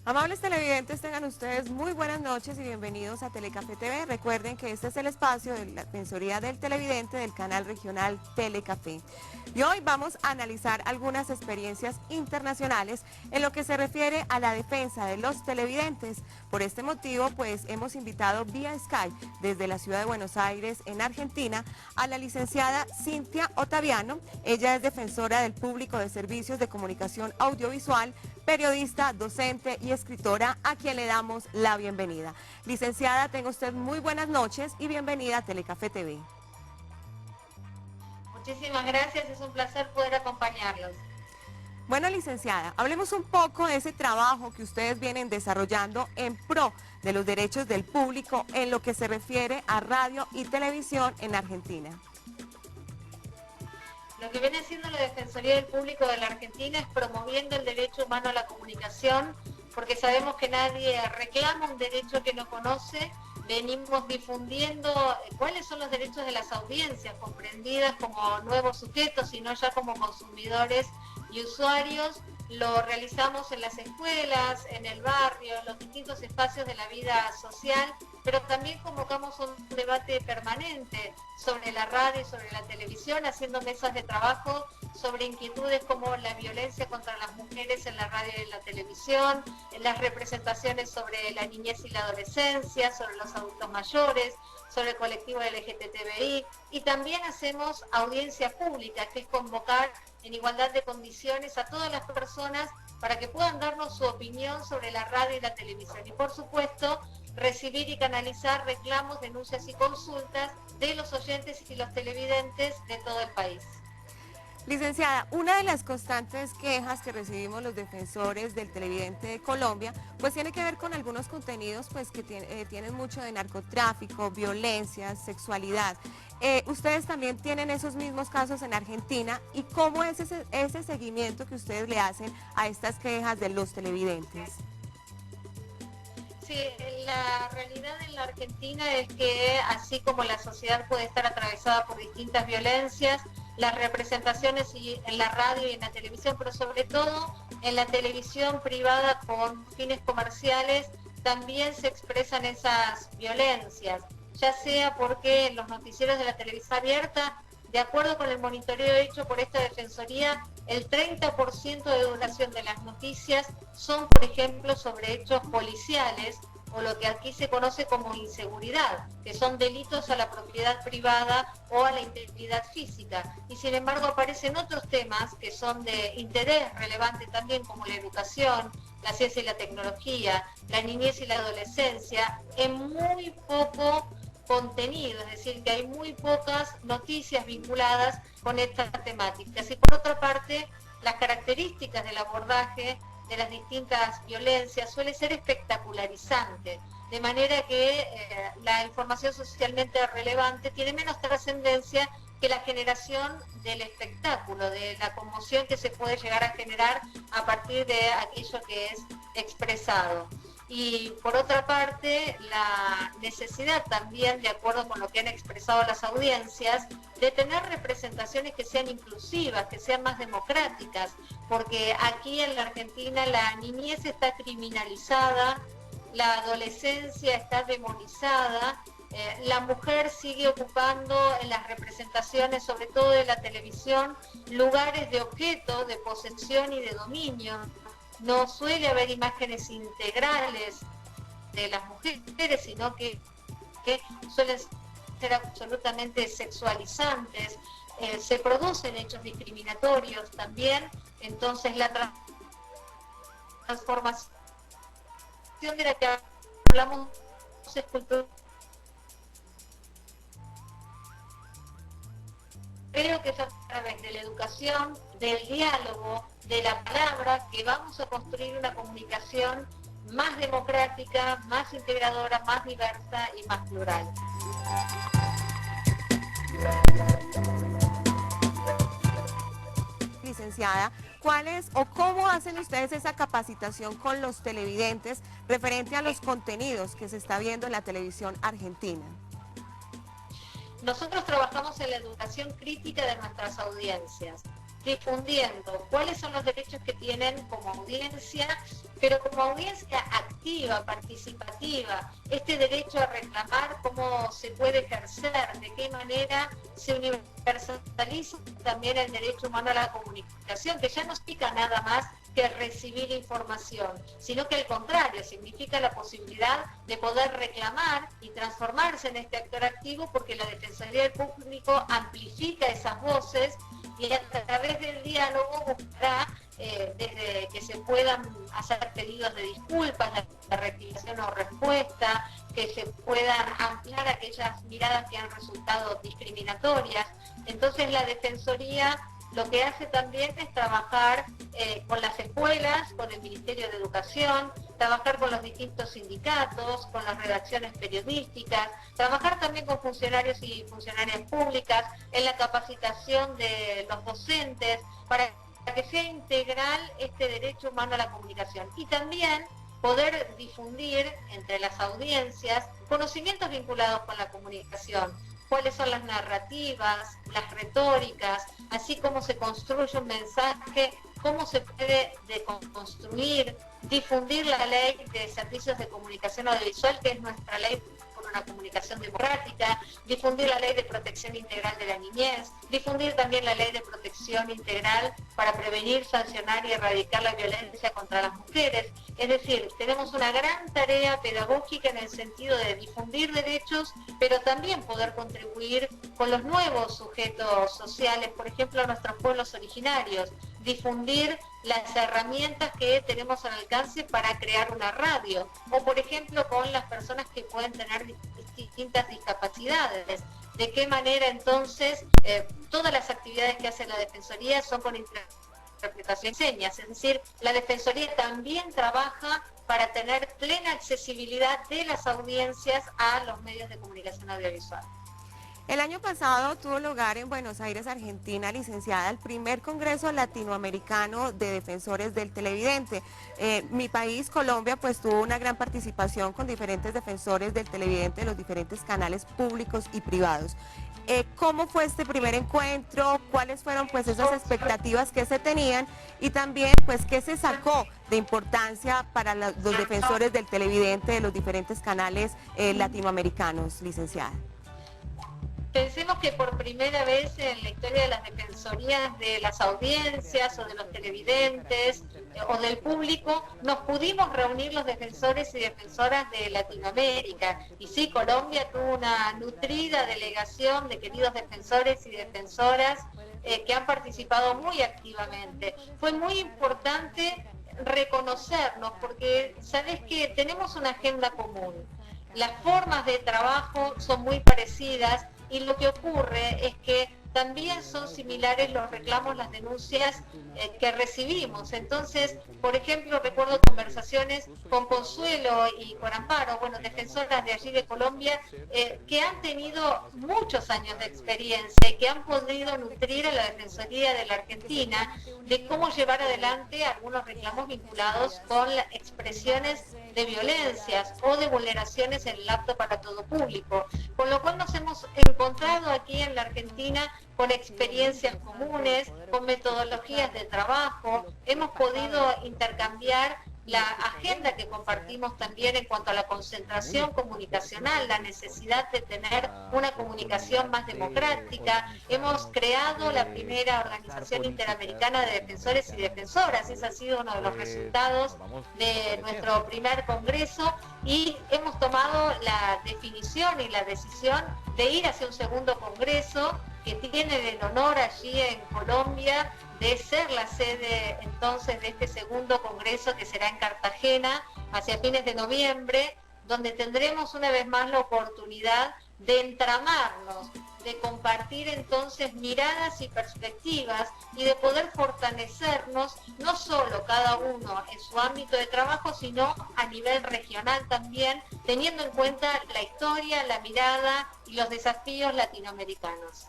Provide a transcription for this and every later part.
Amables televidentes, tengan ustedes muy buenas noches y bienvenidos a Telecafé TV. Recuerden que este es el espacio de la Defensoría del Televidente del canal regional Telecafé. Y hoy vamos a analizar algunas experiencias internacionales en lo que se refiere a la defensa de los televidentes. Por este motivo, pues hemos invitado vía Skype desde la ciudad de Buenos Aires, en Argentina, a la licenciada Cintia Ottaviano. Ella es defensora del público de servicios de comunicación audiovisual, periodista, docente y escritora, a quien le damos la bienvenida. Licenciada, tenga usted muy buenas noches y bienvenida a Telecafé TV. Muchísimas gracias, es un placer poder acompañarlos. Bueno, licenciada, hablemos un poco de ese trabajo que ustedes vienen desarrollando en pro de los derechos del público en lo que se refiere a radio y televisión en Argentina. Lo que viene haciendo la Defensoría del Público de la Argentina es promoviendo el derecho humano a la comunicación, porque sabemos que nadie reclama un derecho que no conoce. Venimos difundiendo cuáles son los derechos de las audiencias, comprendidas como nuevos sujetos y no ya como consumidores y usuarios. Lo realizamos en las escuelas, en el barrio, en los distintos espacios de la vida social, pero también convocamos un debate permanente sobre la radio y sobre la televisión, haciendo mesas de trabajo sobre inquietudes como la violencia contra las mujeres en la radio y en la televisión, en las representaciones sobre la niñez y la adolescencia, sobre los adultos mayores, sobre el colectivo LGTBI, y también hacemos audiencia pública, que es convocar en igualdad de condiciones a todas las personas para que puedan darnos su opinión sobre la radio y la televisión. Y por supuesto, recibir y canalizar reclamos, denuncias y consultas de los oyentes y los televidentes de todo el país. Licenciada, una de las constantes quejas que recibimos los defensores del televidente de Colombia, pues tiene que ver con algunos contenidos pues que tienen mucho de narcotráfico, violencia, sexualidad. Ustedes también tienen esos mismos casos en Argentina, ¿y cómo es ese seguimiento que ustedes le hacen a estas quejas de los televidentes? Sí, la realidad en la Argentina es que así como la sociedad puede estar atravesada por distintas violencias, las representaciones en la radio y en la televisión, pero sobre todo en la televisión privada con fines comerciales, también se expresan esas violencias, ya sea porque en los noticieros de la televisión abierta, de acuerdo con el monitoreo hecho por esta defensoría, el 30% de duración de las noticias son, por ejemplo, sobre hechos policiales o lo que aquí se conoce como inseguridad, que son delitos a la propiedad privada o a la integridad física. Y sin embargo aparecen otros temas que son de interés relevante también, como la educación, la ciencia y la tecnología, la niñez y la adolescencia, en muy poco contenido, es decir, que hay muy pocas noticias vinculadas con estas temáticas. Y por otra parte, las características del abordaje de las distintas violencias suele ser espectacularizante, de manera que la información socialmente relevante tiene menos trascendencia que la generación del espectáculo, de la conmoción que se puede llegar a generar a partir de aquello que es expresado. Y por otra parte, la necesidad también, de acuerdo con lo que han expresado las audiencias, de tener representaciones que sean inclusivas, que sean más democráticas, porque aquí en la Argentina la niñez está criminalizada, la adolescencia está demonizada, la mujer sigue ocupando en las representaciones, sobre todo de la televisión, lugares de objeto, de posesión y de dominio. No suele haber imágenes integrales de las mujeres, sino que suelen ser absolutamente sexualizantes. Se producen hechos discriminatorios también, entonces la transformación de la que hablamos es cultural. Creo que es a través de la educación, del diálogo, de la palabra, que vamos a construir una comunicación más democrática, más integradora, más diversa y más plural. Licenciada, ¿cuál es o cómo hacen ustedes esa capacitación con los televidentes referente a los contenidos que se está viendo en la televisión argentina? Nosotros trabajamos en la educación crítica de nuestras audiencias, difundiendo cuáles son los derechos que tienen como audiencia pero como audiencia activa, participativa, este derecho a reclamar, cómo se puede ejercer, de qué manera se universaliza también el derecho humano a la comunicación, que ya no significa nada más que recibir información, sino que al contrario, significa la posibilidad de poder reclamar y transformarse en este actor activo, porque la Defensoría del Público amplifica esas voces y a través del diálogo buscará desde que se puedan hacer pedidos de disculpas, de rectificación o respuesta, que se puedan ampliar aquellas miradas que han resultado discriminatorias. Entonces la Defensoría lo que hace también es trabajar con las escuelas, con el Ministerio de Educación, trabajar con los distintos sindicatos, con las redacciones periodísticas, trabajar también con funcionarios y funcionarias públicas en la capacitación de los docentes para que sea integral este derecho humano a la comunicación y también poder difundir entre las audiencias conocimientos vinculados con la comunicación, cuáles son las narrativas, las retóricas, así como se construye un mensaje, cómo se puede deconstruir, difundir la ley de servicios de comunicación audiovisual, que es nuestra ley por una comunicación democrática, difundir la ley de protección integral de la niñez, difundir también la ley de protección integral para prevenir, sancionar y erradicar la violencia contra las mujeres. Es decir, tenemos una gran tarea pedagógica en el sentido de difundir derechos, pero también poder contribuir con los nuevos sujetos sociales, por ejemplo, nuestros pueblos originarios, difundir las herramientas que tenemos al alcance para crear una radio, o por ejemplo con las personas que pueden tener distintas discapacidades. De qué manera entonces todas las actividades que hace la Defensoría son con interpretación de señas, es decir, la Defensoría también trabaja para tener plena accesibilidad de las audiencias a los medios de comunicación audiovisual. El año pasado tuvo lugar en Buenos Aires, Argentina, licenciada, el primer Congreso Latinoamericano de Defensores del Televidente. Mi país, Colombia, pues tuvo una gran participación con diferentes defensores del televidente de los diferentes canales públicos y privados. ¿Cómo fue este primer encuentro? ¿Cuáles fueron pues esas expectativas que se tenían? Y también pues qué se sacó de importancia para los defensores del televidente de los diferentes canales latinoamericanos, licenciada. Pensemos que por primera vez en la historia de las defensorías de las audiencias o de los televidentes o del público nos pudimos reunir los defensores y defensoras de Latinoamérica. Y sí, Colombia tuvo una nutrida delegación de queridos defensores y defensoras que han participado muy activamente. Fue muy importante reconocernos porque sabes que tenemos una agenda común. Las formas de trabajo son muy parecidas y lo que ocurre es que también son similares los reclamos, las denuncias que recibimos. Entonces, por ejemplo, recuerdo conversaciones con Consuelo y con Amparo, bueno, defensoras de allí de Colombia, que han tenido muchos años de experiencia y que han podido nutrir a la Defensoría de la Argentina de cómo llevar adelante algunos reclamos vinculados con expresiones de violencias o de vulneraciones en el apto para todo público. Con lo cual nos hemos encontrado aquí en la Argentina con experiencias comunes, con metodologías de trabajo, hemos podido intercambiar la agenda que compartimos también en cuanto a la concentración comunicacional, la necesidad de tener una comunicación más democrática. Hemos creado la primera organización interamericana de defensores y defensoras, ese ha sido uno de los resultados de nuestro primer congreso y hemos tomado la definición y la decisión de ir hacia un segundo congreso que tiene el honor allí en Colombia de ser la sede entonces de este segundo congreso que será en Cartagena hacia fines de noviembre, donde tendremos una vez más la oportunidad de entramarnos, de compartir entonces miradas y perspectivas y de poder fortalecernos no solo cada uno en su ámbito de trabajo, sino a nivel regional también, teniendo en cuenta la historia, la mirada y los desafíos latinoamericanos.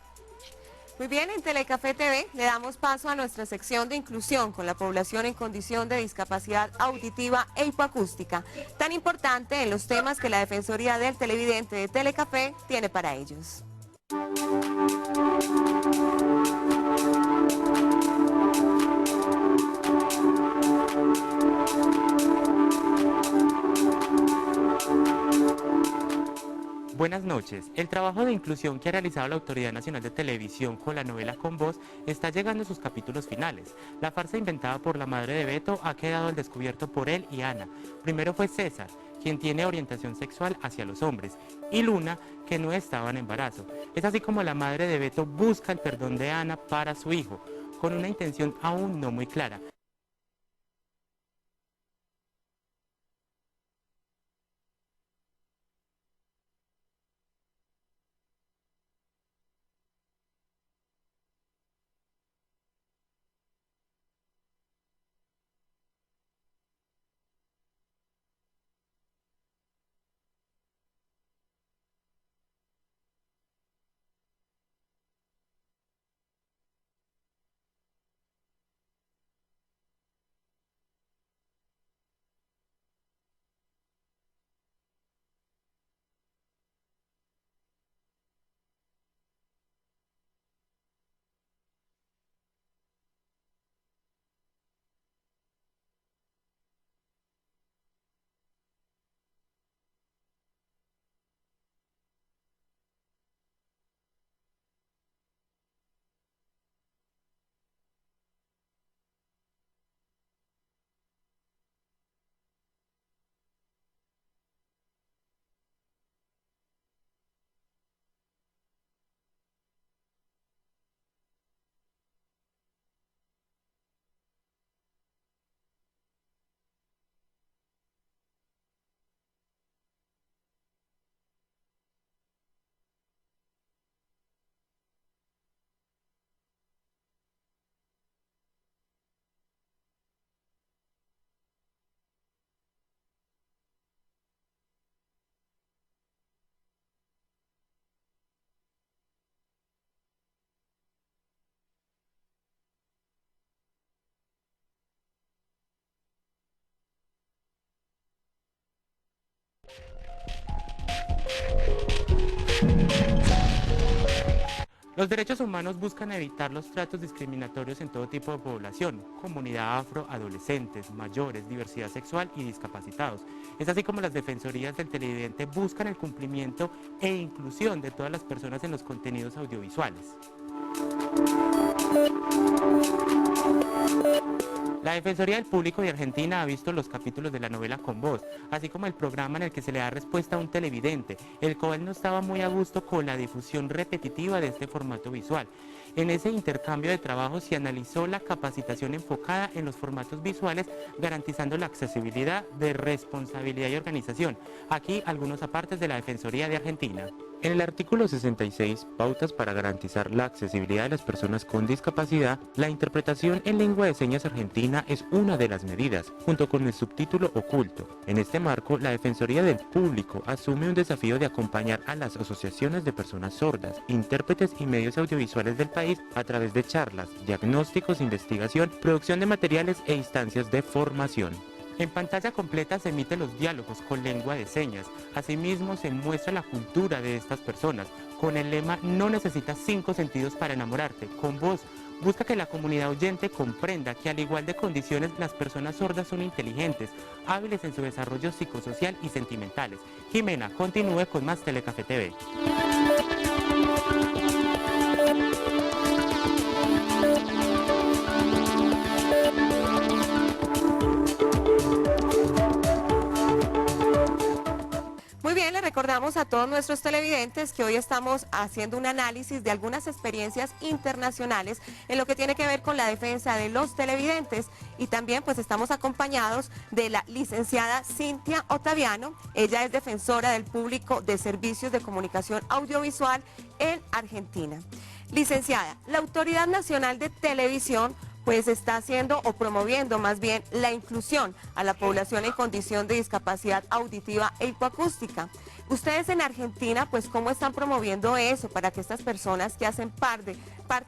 Muy bien, en Telecafé TV le damos paso a nuestra sección de inclusión con la población en condición de discapacidad auditiva e hipoacústica, tan importante en los temas que la Defensoría del Televidente de Telecafé tiene para ellos. Buenas noches. El trabajo de inclusión que ha realizado la Autoridad Nacional de Televisión con la novela Con Voz está llegando a sus capítulos finales. La farsa inventada por la madre de Beto ha quedado al descubierto por él y Ana. Primero fue César, quien tiene orientación sexual hacia los hombres, y Luna, que no estaba en embarazo. Es así como la madre de Beto busca el perdón de Ana para su hijo, con una intención aún no muy clara. Los derechos humanos buscan evitar los tratos discriminatorios en todo tipo de población, comunidad afro, adolescentes, mayores, diversidad sexual y discapacitados. Es así como las defensorías del televidente buscan el cumplimiento e inclusión de todas las personas en los contenidos audiovisuales. La Defensoría del Público de Argentina ha visto los capítulos de la novela Con Voz, así como el programa en el que se le da respuesta a un televidente, el cual no estaba muy a gusto con la difusión repetitiva de este formato visual. En ese intercambio de trabajo se analizó la capacitación enfocada en los formatos visuales, garantizando la accesibilidad de responsabilidad y organización. Aquí algunos apartes de la Defensoría de Argentina. En el artículo 66, Pautas para garantizar la accesibilidad de las personas con discapacidad, la interpretación en lengua de señas argentina es una de las medidas, junto con el subtítulo oculto. En este marco, la Defensoría del Público asume un desafío de acompañar a las asociaciones de personas sordas, intérpretes y medios audiovisuales del país a través de charlas, diagnósticos, investigación, producción de materiales e instancias de formación. En pantalla completa se emiten los diálogos con lengua de señas. Asimismo, se muestra la cultura de estas personas, con el lema "No necesitas 5 sentidos para enamorarte". Con Voz busca que la comunidad oyente comprenda que al igual de condiciones, las personas sordas son inteligentes, hábiles en su desarrollo psicosocial y sentimentales. Jimena, continúe con más Telecafé TV. Muy bien, le recordamos a todos nuestros televidentes que hoy estamos haciendo un análisis de algunas experiencias internacionales en lo que tiene que ver con la defensa de los televidentes, y también pues estamos acompañados de la licenciada Cintia Ottaviano. Ella es defensora del público de servicios de comunicación audiovisual en Argentina. Licenciada, la Autoridad Nacional de Televisión pues está haciendo o promoviendo más bien la inclusión a la población en condición de discapacidad auditiva e hipoacústica. Ustedes en Argentina, pues ¿cómo están promoviendo eso para que estas personas que hacen parte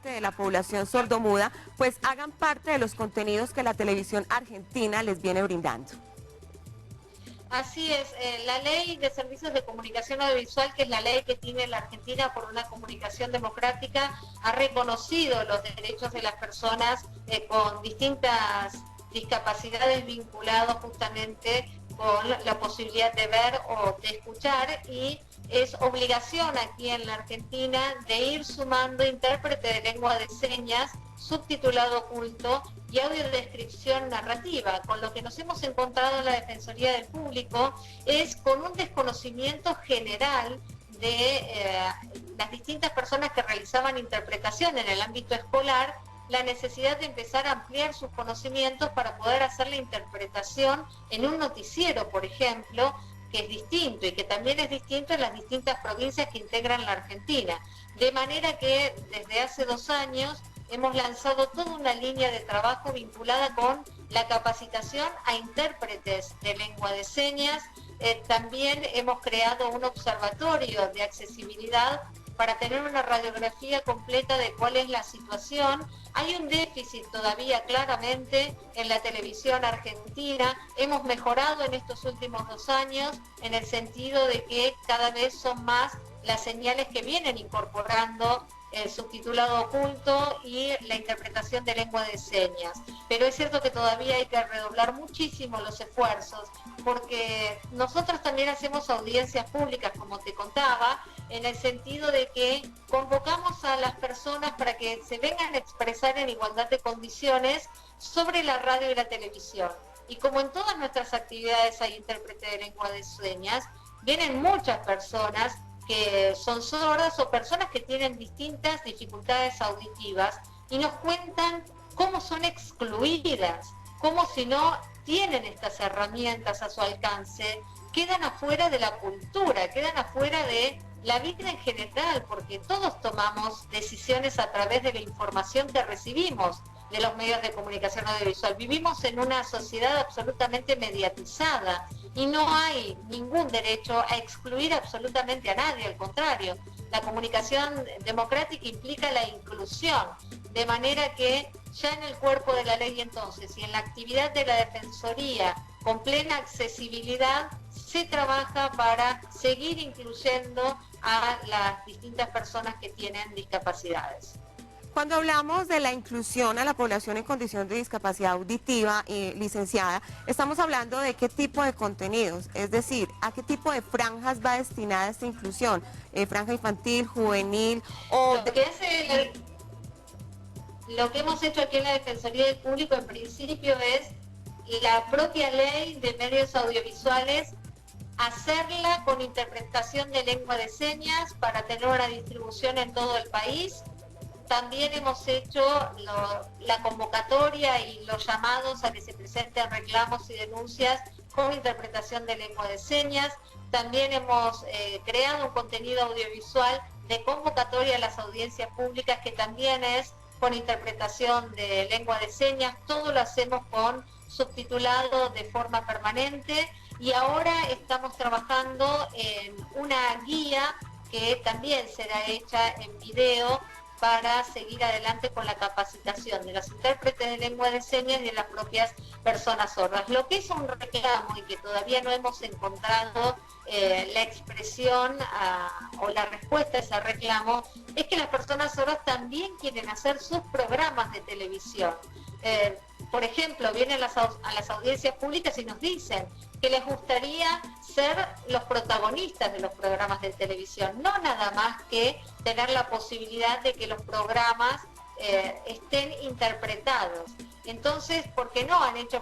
de la población sordomuda, pues hagan parte de los contenidos que la televisión argentina les viene brindando? Así es, la ley de servicios de comunicación audiovisual, que es la ley que tiene la Argentina por una comunicación democrática, ha reconocido los derechos de las personas con distintas discapacidades vinculados justamente con la posibilidad de ver o de escuchar, y es obligación aquí en la Argentina de ir sumando intérprete de lengua de señas, subtitulado oculto y audiodescripción narrativa. Con lo que nos hemos encontrado en la Defensoría del Público es con un desconocimiento general de las distintas personas que realizaban interpretación en el ámbito escolar, la necesidad de empezar a ampliar sus conocimientos para poder hacer la interpretación en un noticiero, por ejemplo, que es distinto y que también es distinto en las distintas provincias que integran la Argentina. De manera que desde hace 2 años hemos lanzado toda una línea de trabajo vinculada con la capacitación a intérpretes de lengua de señas. También hemos creado un observatorio de accesibilidad para tener una radiografía completa de cuál es la situación. Hay un déficit todavía claramente en la televisión argentina. Hemos mejorado en estos últimos 2 años en el sentido de que cada vez son más las señales que vienen incorporando el subtitulado oculto y la interpretación de lengua de señas. Pero es cierto que todavía hay que redoblar muchísimo los esfuerzos, porque nosotros también hacemos audiencias públicas, como te contaba, en el sentido de que convocamos a las personas para que se vengan a expresar en igualdad de condiciones sobre la radio y la televisión. Y como en todas nuestras actividades hay intérprete de lengua de señas, vienen muchas personas que son sordas o personas que tienen distintas dificultades auditivas y nos cuentan cómo son excluidas, cómo si no tienen estas herramientas a su alcance, quedan afuera de la cultura, quedan afuera de la vida en general, porque todos tomamos decisiones a través de la información que recibimos de los medios de comunicación audiovisual. Vivimos en una sociedad absolutamente mediatizada y no hay ningún derecho a excluir absolutamente a nadie, al contrario. La comunicación democrática implica la inclusión, de manera que ya en el cuerpo de la ley entonces y en la actividad de la Defensoría con plena accesibilidad se trabaja para seguir incluyendo a las distintas personas que tienen discapacidades. Cuando hablamos de la inclusión a la población en condición de discapacidad auditiva, licenciada, estamos hablando de qué tipo de contenidos, es decir, a qué tipo de franjas va destinada esta inclusión, franja infantil, juvenil o... Lo que hemos hecho aquí en la Defensoría del Público en principio es la propia ley de medios audiovisuales, hacerla con interpretación de lengua de señas para tener una distribución en todo el país. También hemos hecho la convocatoria y los llamados a que se presenten reclamos y denuncias con interpretación de lengua de señas. También hemos creado un contenido audiovisual de convocatoria a las audiencias públicas que también es con interpretación de lengua de señas. Todo lo hacemos con subtitulado de forma permanente y ahora estamos trabajando en una guía que también será hecha en video para seguir adelante con la capacitación de los intérpretes de lengua de señas y de las propias personas sordas. Lo que es un reclamo y que todavía no hemos encontrado la expresión o la respuesta a ese reclamo es que las personas sordas también quieren hacer sus programas de televisión. Por ejemplo, vienen a las audiencias públicas y nos dicen que les gustaría ser los protagonistas de los programas de televisión, no nada más que tener la posibilidad de que los programas estén interpretados. Entonces, ¿por qué no han hecho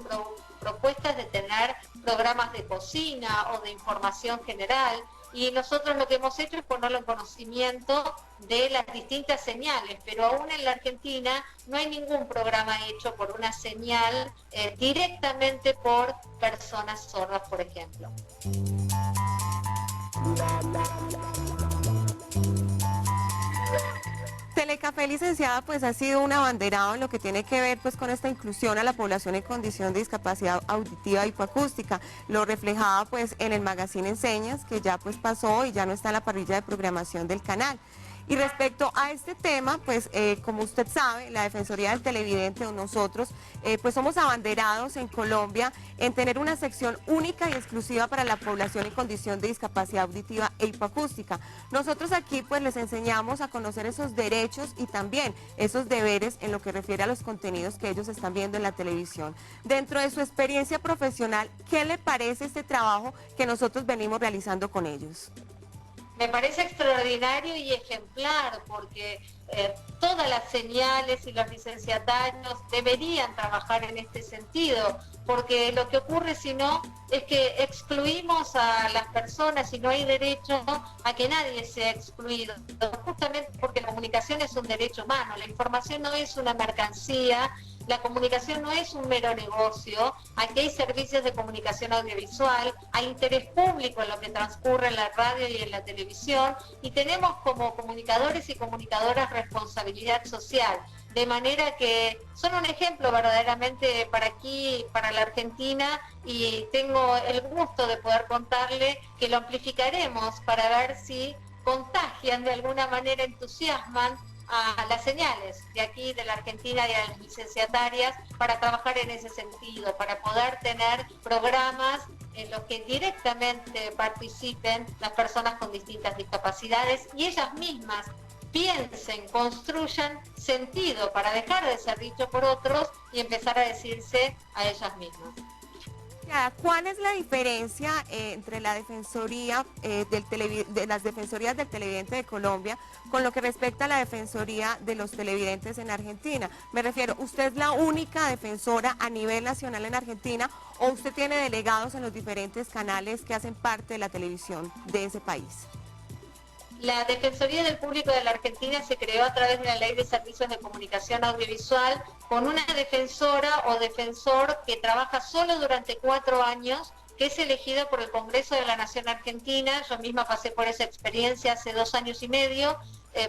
propuestas de tener programas de cocina o de información general? Y nosotros lo que hemos hecho es ponerlo en conocimiento de las distintas señales, pero aún en la Argentina no hay ningún programa hecho por una señal directamente por personas sordas, por ejemplo. Telecafé, licenciada, pues ha sido un abanderado en lo que tiene que ver pues con esta inclusión a la población en condición de discapacidad auditiva y hipoacústica. Lo reflejaba pues en el magazine Enseñas, que ya pues pasó y ya no está en la parrilla de programación del canal. Y respecto a este tema, pues como usted sabe, la Defensoría del Televidente o nosotros, pues somos abanderados en Colombia en tener una sección única y exclusiva para la población en condición de discapacidad auditiva e hipoacústica. Nosotros aquí pues les enseñamos a conocer esos derechos y también esos deberes en lo que refiere a los contenidos que ellos están viendo en la televisión. Dentro de su experiencia profesional, ¿qué le parece este trabajo que nosotros venimos realizando con ellos? Me parece extraordinario y ejemplar porque todas las señales y los licenciatarios deberían trabajar en este sentido, porque lo que ocurre si no es que excluimos a las personas y no hay derecho a que nadie sea excluido, justamente porque la comunicación es un derecho humano, la información no es una mercancía. La comunicación no es un mero negocio, aquí hay servicios de comunicación audiovisual, hay interés público en lo que transcurre en la radio y en la televisión y tenemos como comunicadores y comunicadoras responsabilidad social, de manera que son un ejemplo verdaderamente para aquí, para la Argentina, y tengo el gusto de poder contarle que lo amplificaremos para ver si contagian de alguna manera, entusiasman a las señales de aquí, de la Argentina y a las licenciatarias para trabajar en ese sentido, para poder tener programas en los que directamente participen las personas con distintas discapacidades y ellas mismas piensen, construyan sentido para dejar de ser dicho por otros y empezar a decirse a ellas mismas. ¿Cuál es la diferencia entre la Defensoría de las Defensorías del Televidente de Colombia con lo que respecta a la Defensoría de los Televidentes en Argentina? Me refiero, ¿usted es la única defensora a nivel nacional en Argentina o usted tiene delegados en los diferentes canales que hacen parte de la televisión de ese país? La Defensoría del Público de la Argentina se creó a través de la Ley de Servicios de Comunicación Audiovisual con una defensora o defensor que trabaja solo durante 4 años, que es elegido por el Congreso de la Nación Argentina. Yo misma pasé por esa experiencia hace 2 años y medio.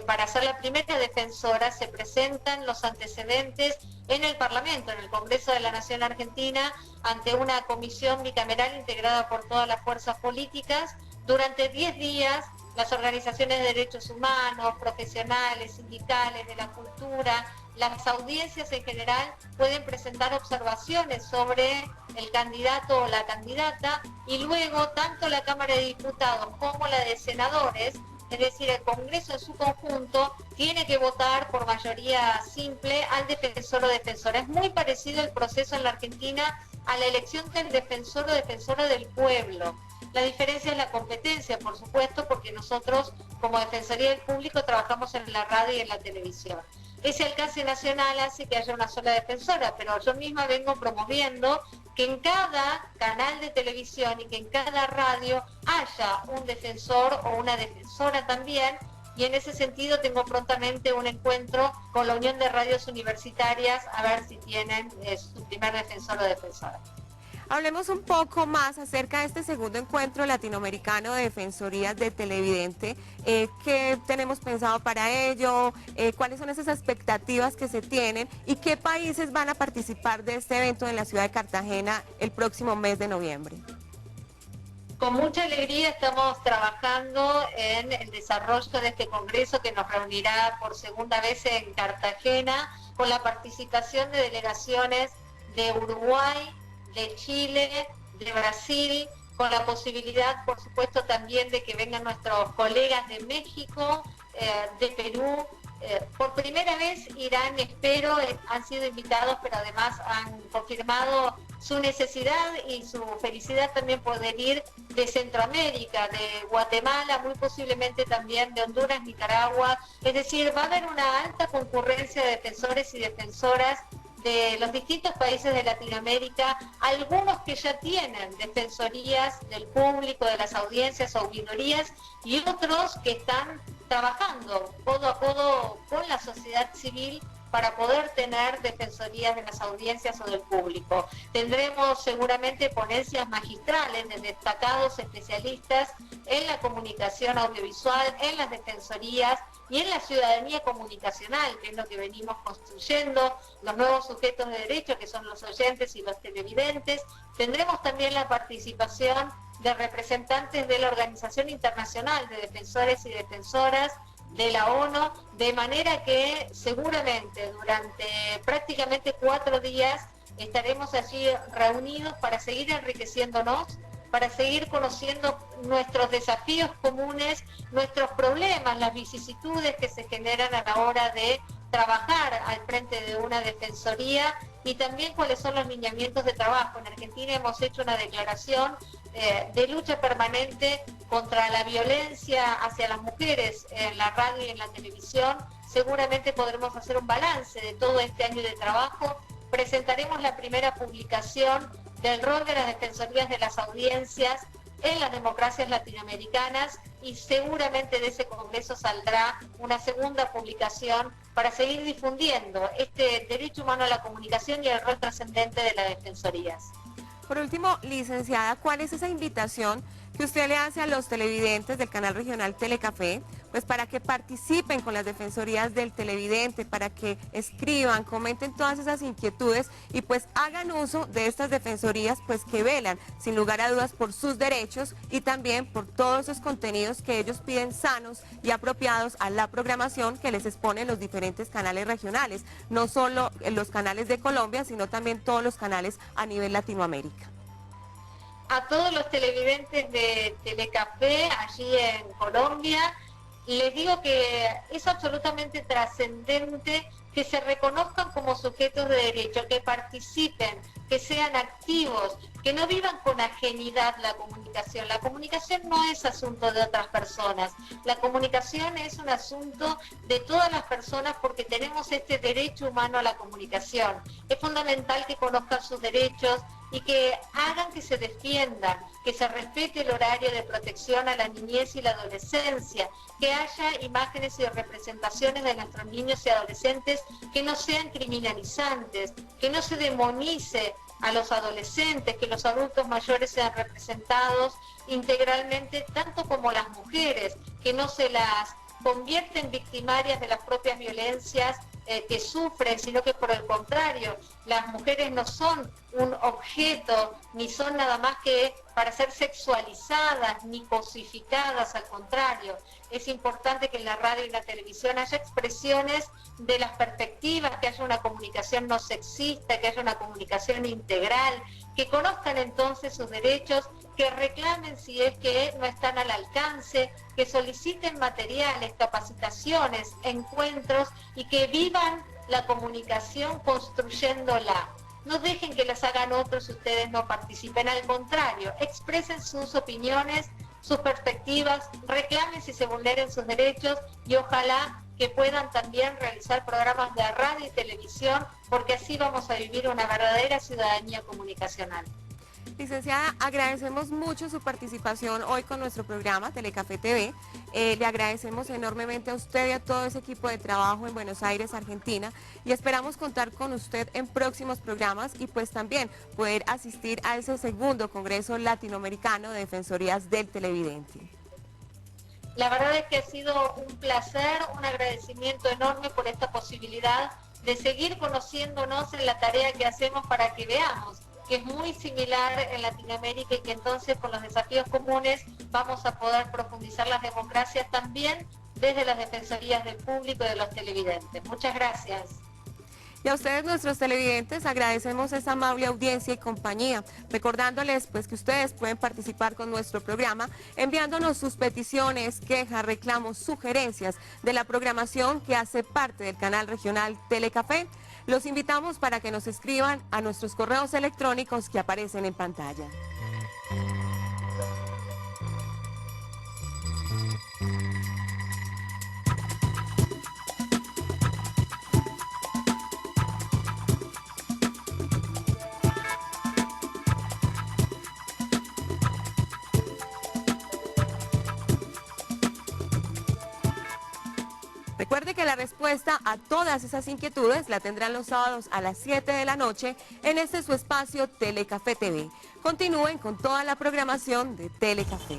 Para ser la primera defensora se presentan los antecedentes en el Parlamento, en el Congreso de la Nación Argentina, ante una comisión bicameral integrada por todas las fuerzas políticas. Durante 10 días, las organizaciones de derechos humanos, profesionales, sindicales, de la cultura, las audiencias en general pueden presentar observaciones sobre el candidato o la candidata y luego tanto la Cámara de Diputados como la de Senadores, es decir, el Congreso en su conjunto, tiene que votar por mayoría simple al defensor o defensora. Es muy parecido el proceso en la Argentina a la elección del defensor o defensora del pueblo. La diferencia es la competencia, por supuesto, porque nosotros como Defensoría del Público trabajamos en la radio y en la televisión. Ese alcance nacional hace que haya una sola defensora, pero yo misma vengo promoviendo que en cada canal de televisión y que en cada radio haya un defensor o una defensora también, y en ese sentido tengo prontamente un encuentro con la Unión de Radios Universitarias a ver si tienen su primer defensor o defensora. Hablemos un poco más acerca de este segundo encuentro latinoamericano de defensorías de televidente. ¿Qué tenemos pensado para ello? ¿Cuáles son esas expectativas que se tienen? ¿Y qué países van a participar de este evento en la ciudad de Cartagena el próximo mes de noviembre? Con mucha alegría estamos trabajando en el desarrollo de este congreso que nos reunirá por segunda vez en Cartagena, con la participación de delegaciones de Uruguay, de Chile, de Brasil, con la posibilidad, por supuesto, también de que vengan nuestros colegas de México, de Perú. Por primera vez Irán, espero, han sido invitados, pero además han confirmado su necesidad y su felicidad también poder ir de Centroamérica, de Guatemala, muy posiblemente también de Honduras, Nicaragua. Es decir, va a haber una alta concurrencia de defensores y defensoras de los distintos países de Latinoamérica, algunos que ya tienen defensorías del público, de las audiencias o auditorías, y otros que están trabajando codo a codo con la sociedad civil para poder tener defensorías de las audiencias o del público. Tendremos seguramente ponencias magistrales de destacados especialistas en la comunicación audiovisual, en las defensorías y en la ciudadanía comunicacional, que es lo que venimos construyendo, los nuevos sujetos de derecho, que son los oyentes y los televidentes. Tendremos también la participación de representantes de la Organización Internacional de Defensores y Defensoras, de la ONU, de manera que seguramente durante prácticamente 4 días estaremos allí reunidos para seguir enriqueciéndonos, para seguir conociendo nuestros desafíos comunes, nuestros problemas, las vicisitudes que se generan a la hora de trabajar al frente de una defensoría y también cuáles son los lineamientos de trabajo. En Argentina hemos hecho una declaración de lucha permanente contra la violencia hacia las mujeres en la radio y en la televisión. Seguramente podremos hacer un balance de todo este año de trabajo. Presentaremos la primera publicación del rol de las defensorías de las audiencias en las democracias latinoamericanas y seguramente de ese congreso saldrá una segunda publicación para seguir difundiendo este derecho humano a la comunicación y el rol trascendente de las defensorías. Por último, licenciada, ¿cuál es esa invitación que usted le hace a los televidentes del canal regional Telecafé, pues para que participen con las defensorías del televidente, para que escriban, comenten todas esas inquietudes y pues hagan uso de estas defensorías pues que velan sin lugar a dudas por sus derechos y también por todos esos contenidos que ellos piden sanos y apropiados a la programación que les exponen los diferentes canales regionales, no solo los canales de Colombia, sino también todos los canales a nivel Latinoamérica? A todos los televidentes de Telecafé allí en Colombia, les digo que es absolutamente trascendente que se reconozcan como sujetos de derecho, que participen, que sean activos, que no vivan con ajenidad la comunicación. La comunicación no es asunto de otras personas, la comunicación es un asunto de todas las personas porque tenemos este derecho humano a la comunicación. Es fundamental que conozcan sus derechos y que hagan que se defiendan, que se respete el horario de protección a la niñez y la adolescencia, que haya imágenes y representaciones de nuestros niños y adolescentes que no sean criminalizantes, que no se demonice a los adolescentes, que los adultos mayores sean representados integralmente, tanto como las mujeres, que no se las convierte en victimarias de las propias violencias que sufren, sino que por el contrario, las mujeres no son un objeto, ni son nada más que para ser sexualizadas, ni cosificadas, al contrario. Es importante que en la radio y la televisión haya expresiones de las perspectivas, que haya una comunicación no sexista, que haya una comunicación integral, que conozcan entonces sus derechos, que reclamen si es que no están al alcance, que soliciten materiales, capacitaciones, encuentros y que vivan la comunicación construyéndola. No dejen que las hagan otros si ustedes no participen, al contrario, expresen sus opiniones, sus perspectivas, reclamen si se vulneren sus derechos y ojalá que puedan también realizar programas de radio y televisión, porque así vamos a vivir una verdadera ciudadanía comunicacional. Licenciada, agradecemos mucho su participación hoy con nuestro programa Telecafé TV. Le agradecemos enormemente a usted y a todo ese equipo de trabajo en Buenos Aires, Argentina, y esperamos contar con usted en próximos programas y pues también poder asistir a ese segundo Congreso Latinoamericano de Defensorías del Televidente. La verdad es que ha sido un placer, un agradecimiento enorme por esta posibilidad de seguir conociéndonos en la tarea que hacemos para que veamos que es muy similar en Latinoamérica y que entonces con los desafíos comunes vamos a poder profundizar las democracias también desde las defensorías del público y de los televidentes. Muchas gracias. Y a ustedes, nuestros televidentes, agradecemos esa amable audiencia y compañía, recordándoles pues que ustedes pueden participar con nuestro programa enviándonos sus peticiones, quejas, reclamos, sugerencias de la programación que hace parte del canal regional Telecafé. Los invitamos para que nos escriban a nuestros correos electrónicos que aparecen en pantalla. Recuerde que la respuesta a todas esas inquietudes la tendrán los sábados a las 7 de la noche en este su espacio Telecafé TV. Continúen con toda la programación de Telecafé.